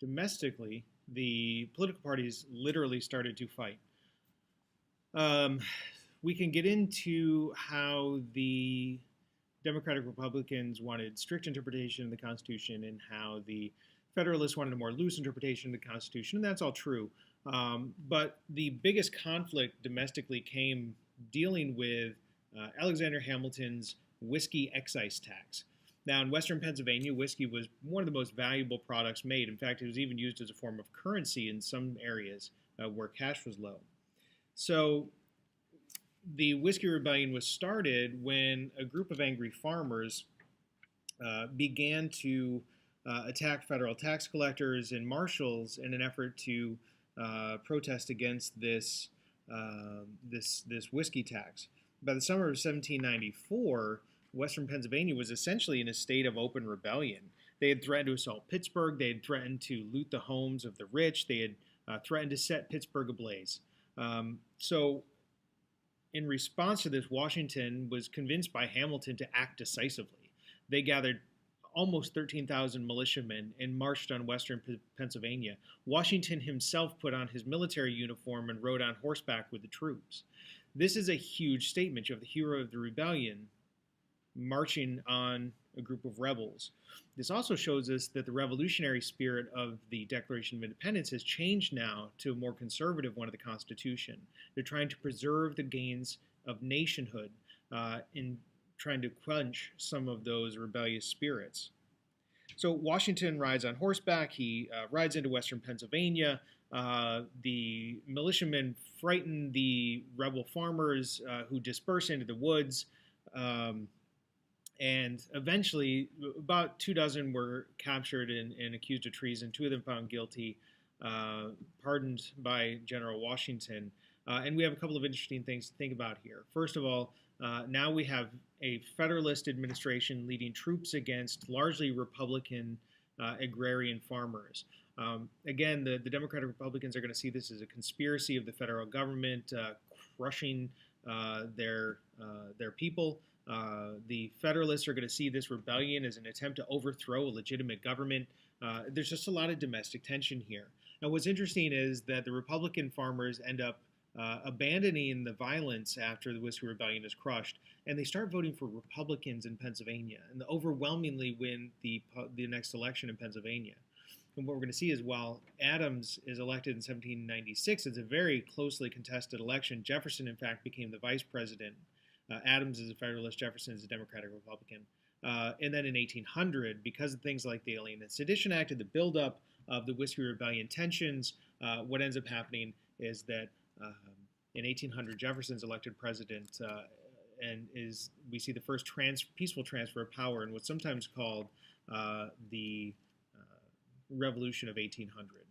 domestically, the political parties literally started to fight. Um, we can get into how the Democratic Republicans wanted strict interpretation of the Constitution and how the Federalists wanted a more loose interpretation of the Constitution, and that's all true. But the biggest conflict domestically came dealing with Alexander Hamilton's whiskey excise tax. Now, in Western Pennsylvania, whiskey was one of the most valuable products made. In fact, it was even used as a form of currency in some areas where cash was low. So the Whiskey Rebellion was started when a group of angry farmers began to attack federal tax collectors and marshals in an effort to protest against this whiskey tax. By the summer of 1794, Western Pennsylvania was essentially in a state of open rebellion. They had threatened to assault Pittsburgh. They had threatened to loot the homes of the rich. They had threatened to set Pittsburgh ablaze. So in response to this, Washington was convinced by Hamilton to act decisively. They gathered almost 13,000 militiamen and marched on western Pennsylvania. Washington himself put on his military uniform and rode on horseback with the troops. This is a huge statement. You have the hero of the rebellion marching on a group of rebels. This also shows us that the revolutionary spirit of the Declaration of Independence has changed now to a more conservative one of the Constitution. They're trying to preserve the gains of nationhood in trying to quench some of those rebellious spirits. So Washington rides on horseback. He rides into western Pennsylvania. The militiamen frighten the rebel farmers who disperse into the woods. And eventually, about 24 were captured and accused of treason. 2 of them found guilty, pardoned by General Washington. And we have a couple of interesting things to think about here. First of all, now we have a Federalist administration leading troops against largely Republican agrarian farmers. Again, the Democratic Republicans are going to see this as a conspiracy of the federal government crushing their people. The Federalists are going to see this rebellion as an attempt to overthrow a legitimate government. There's just a lot of domestic tension here. Now, what's interesting is that the Republican farmers end up abandoning the violence after the Whiskey Rebellion is crushed, and they start voting for Republicans in Pennsylvania, and they overwhelmingly win the next election in Pennsylvania. And what we're going to see is while Adams is elected in 1796, it's a very closely contested election. Jefferson, in fact, became the vice president. Adams is a Federalist, Jefferson is a Democratic Republican. And then in 1800, because of things like the Alien and Sedition Act and the buildup of the Whiskey Rebellion tensions, what ends up happening is that in 1800, Jefferson's elected president, and we see the first peaceful transfer of power in what's sometimes called the Revolution of 1800.